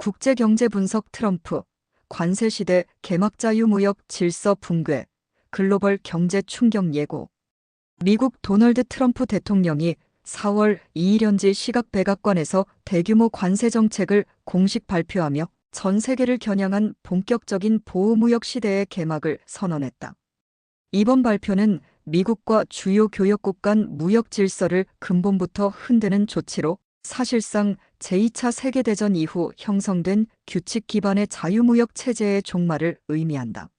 국제경제 분석 트럼프, 관세시대 개막자유무역 질서 붕괴, 글로벌 경제 충격 예고. 미국 도널드 트럼프 대통령이 4월 2일 현지 시각 백악관에서 대규모 관세 정책을 공식 발표하며 전 세계를 겨냥한 본격적인 보호무역 시대의 개막을 선언했다. 이번 발표는 미국과 주요 교역국 간 무역 질서를 근본부터 흔드는 조치로 사실상 제2차 세계대전 이후 형성된 규칙 기반의 자유무역 체제의 종말을 의미한다.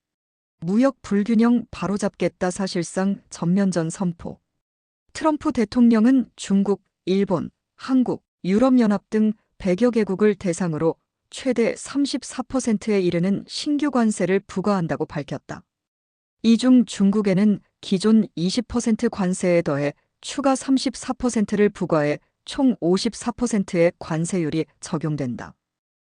무역 불균형 바로잡겠다 사실상 전면전 선포. 트럼프 대통령은 중국, 일본, 한국, 유럽연합 등 100여 개국을 대상으로 최대 34%에 이르는 신규 관세를 부과한다고 밝혔다. 이 중 중국에는 기존 20% 관세에 더해 추가 34%를 부과해 총 54%의 관세율이 적용된다.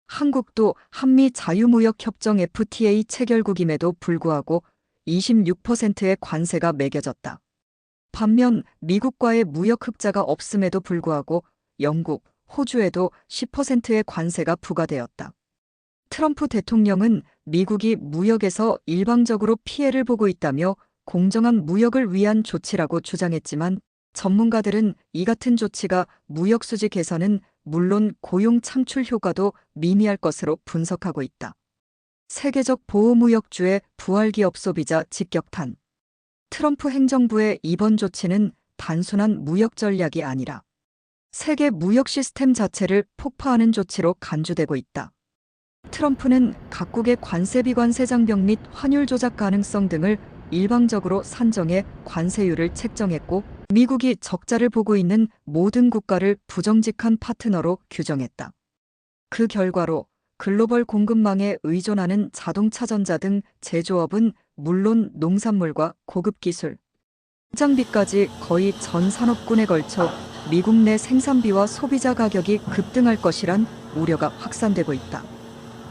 한국도 한미 자유무역협정 FTA 체결국임에도 불구하고 26%의 관세가 매겨졌다. 반면 미국과의 무역 흑자가 없음에도 불구하고 영국, 호주에도 10%의 관세가 부과되었다. 트럼프 대통령은 미국이 무역에서 일방적으로 피해를 보고 있다며 공정한 무역을 위한 조치라고 주장했지만 전문가들은 이 같은 조치가 무역 수지 개선은 물론 고용 창출 효과도 미미할 것으로 분석하고 있다. 세계적 보호무역주의 부활기업 소비자 직격탄. 트럼프 행정부의 이번 조치는 단순한 무역 전략이 아니라 세계 무역 시스템 자체를 폭파하는 조치로 간주되고 있다. 트럼프는 각국의 관세 비관세 장벽 및 환율 조작 가능성 등을 일방적으로 산정해 관세율을 책정했고 미국이 적자를 보고 있는 모든 국가를 부정직한 파트너로 규정했다. 그 결과로 글로벌 공급망에 의존하는 자동차 전자 등 제조업은 물론 농산물과 고급 기술, 장비까지 거의 전 산업군에 걸쳐 미국 내 생산비와 소비자 가격이 급등할 것이란 우려가 확산되고 있다.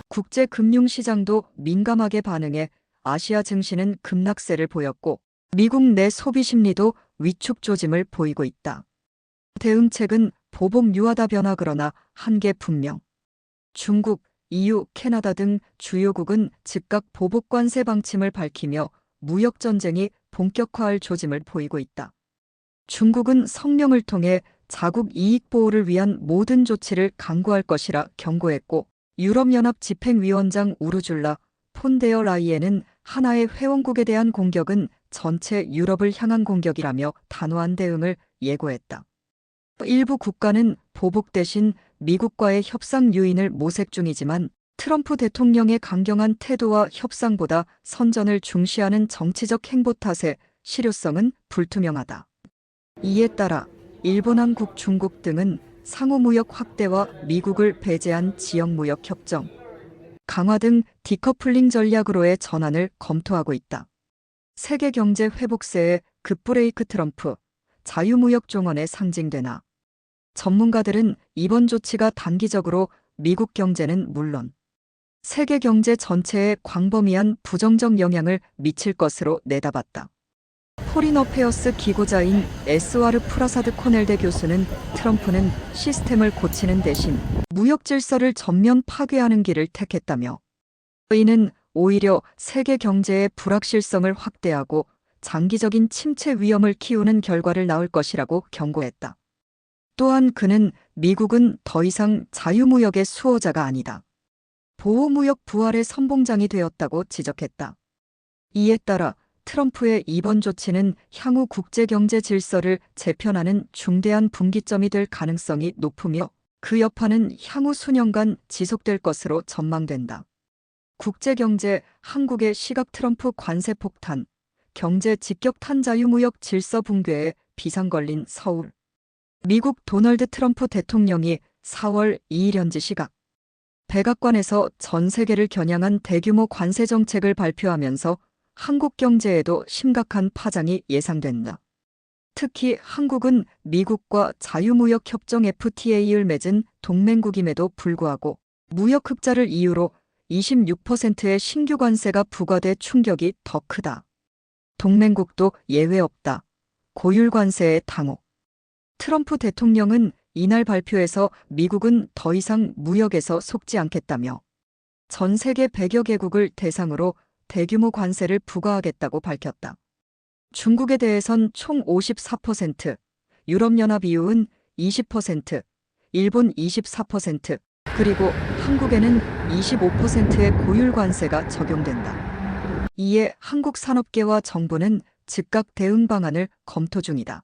국제금융시장도 민감하게 반응해 아시아 증시는 급락세를 보였고 미국 내 소비 심리도 위축 조짐을 보이고 있다. 대응책은 보복 유하다 변화 그러나 한계 분명. 중국, EU, 캐나다 등 주요국은 즉각 보복 관세 방침을 밝히며 무역 전쟁이 본격화할 조짐을 보이고 있다. 중국은 성명을 통해 자국 이익 보호를 위한 모든 조치를 강구할 것이라 경고했고 유럽연합 집행위원장 우르줄라 폰데어 라이엔은 하나의 회원국에 대한 공격은 전체 유럽을 향한 공격이라며 단호한 대응을 예고했다. 일부 국가는 보복 대신 미국과의 협상 유인을 모색 중이지만 트럼프 대통령의 강경한 태도와 협상보다 선전을 중시하는 정치적 행보 탓에 실효성은 불투명하다. 이에 따라 일본, 한국, 중국 등은 상호무역 확대와 미국을 배제한 지역무역 협정 강화 등 디커플링 전략으로의 전환을 검토하고 있다. 세계 경제 회복세의 급브레이크 트럼프, 자유무역 종언에 상징되나. 전문가들은 이번 조치가 단기적으로 미국 경제는 물론 세계 경제 전체에 광범위한 부정적 영향을 미칠 것으로 내다봤다. 포린 어페어스 기고자인 에스와르 프라사드 코넬대 교수는 트럼프는 시스템을 고치는 대신 무역 질서를 전면 파괴하는 길을 택했다며 이는 오히려 세계 경제의 불확실성을 확대하고 장기적인 침체 위험을 키우는 결과를 낳을 것이라고 경고했다. 또한 그는 미국은 더 이상 자유무역의 수호자가 아니다. 보호무역 부활의 선봉장이 되었다고 지적했다. 이에 따라 트럼프의 이번 조치는 향후 국제경제 질서를 재편하는 중대한 분기점이 될 가능성이 높으며 그 여파는 향후 수년간 지속될 것으로 전망된다. 국제경제 한국의 시각 트럼프 관세 폭탄, 경제 직격탄 자유무역 질서 붕괴에 비상 걸린 서울. 미국 도널드 트럼프 대통령이 4월 2일 현지 시각 백악관에서 전 세계를 겨냥한 대규모 관세 정책을 발표하면서 한국 경제에도 심각한 파장이 예상된다. 특히 한국은 미국과 자유무역협정 FTA를 맺은 동맹국임에도 불구하고 무역 흑자를 이유로 26%의 신규 관세가 부과돼 충격이 더 크다. 동맹국도 예외 없다. 고율 관세의 당혹. 트럼프 대통령은 이날 발표에서 미국은 더 이상 무역에서 속지 않겠다며 전 세계 100여 개국을 대상으로 대규모 관세를 부과하겠다고 밝혔다. 중국에 대해선 총 54%, 유럽연합 EU는 20%, 일본 24%, 그리고 한국에는 25%의 고율 관세가 적용된다. 이에 한국 산업계와 정부는 즉각 대응 방안을 검토 중이다.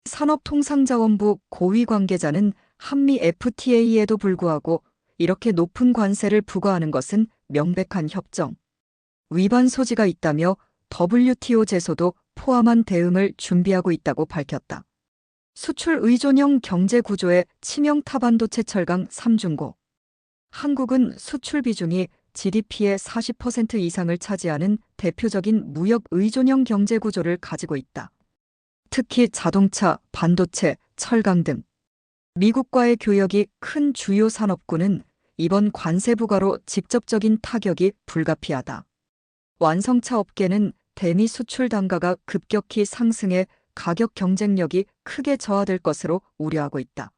산업통상자원부 고위 관계자는 한미 FTA에도 불구하고 이렇게 높은 관세를 부과하는 것은 명백한 협정 위반 소지가 있다며 WTO 제소도 포함한 대응을 준비하고 있다고 밝혔다. 수출 의존형 경제 구조의 치명 타반도체 철강 3중고. 한국은 수출 비중이 GDP의 40% 이상을 차지하는 대표적인 무역 의존형 경제 구조를 가지고 있다. 특히 자동차, 반도체, 철강 등 미국과의 교역이 큰 주요 산업군은 이번 관세 부과로 직접적인 타격이 불가피하다. 완성차 업계는 대미 수출 단가가 급격히 상승해 가격 경쟁력이 크게 저하될 것으로 우려하고 있다.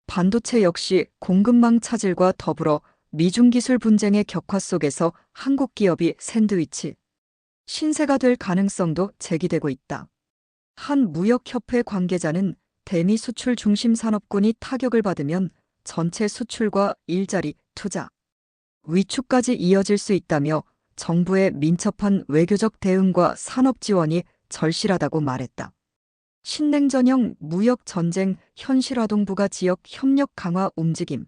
반도체 역시 공급망 차질과 더불어 미중 기술 분쟁의 격화 속에서 한국 기업이 샌드위치 신세가 될 가능성도 제기되고 있다. 한 무역협회 관계자는 대미 수출 중심 산업군이 타격을 받으면 전체 수출과 일자리, 투자, 위축까지 이어질 수 있다며 정부의 민첩한 외교적 대응과 산업 지원이 절실하다고 말했다. 신냉전형 무역 전쟁 현실화동부가 지역 협력 강화 움직임.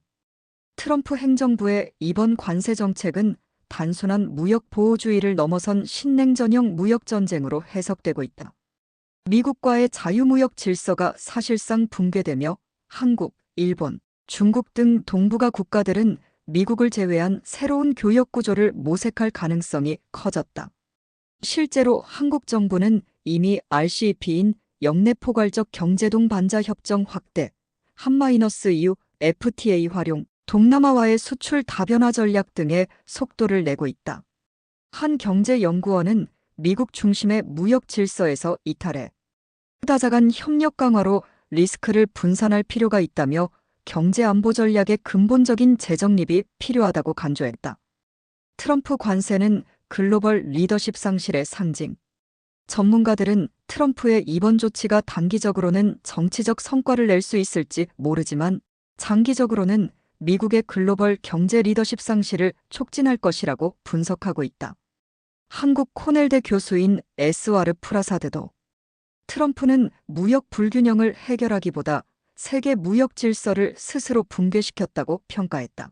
트럼프 행정부의 이번 관세 정책은 단순한 무역 보호주의를 넘어선 신냉전형 무역 전쟁으로 해석되고 있다. 미국과의 자유무역 질서가 사실상 붕괴되며 한국, 일본, 중국 등 동북아 국가들은 미국을 제외한 새로운 교역 구조를 모색할 가능성이 커졌다. 실제로 한국 정부는 이미 RCEP인 영내포괄적 경제동반자 협정 확대, 한마이너스 EU FTA 활용, 동남아와의 수출 다변화 전략 등의 속도를 내고 있다. 한 경제연구원은 미국 중심의 무역 질서에서 이탈해 다자간 협력 강화로 리스크를 분산할 필요가 있다며 경제안보 전략의 근본적인 재정립이 필요하다고 강조했다. 트럼프 관세는 글로벌 리더십 상실의 상징. 전문가들은 트럼프의 이번 조치가 단기적으로는 정치적 성과를 낼 수 있을지 모르지만 장기적으로는 미국의 글로벌 경제 리더십 상실을 촉진할 것이라고 분석하고 있다. 한국 코넬대 교수인 에스와르 프라사드도 트럼프는 무역 불균형을 해결하기보다 세계 무역 질서를 스스로 붕괴시켰다고 평가했다.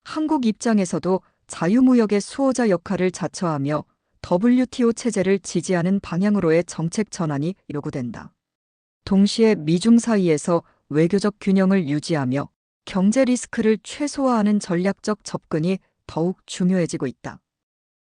한국 입장에서도 자유무역의 수호자 역할을 자처하며 WTO 체제를 지지하는 방향으로의 정책 전환이 요구된다. 동시에 미중 사이에서 외교적 균형을 유지하며 경제 리스크를 최소화하는 전략적 접근이 더욱 중요해지고 있다.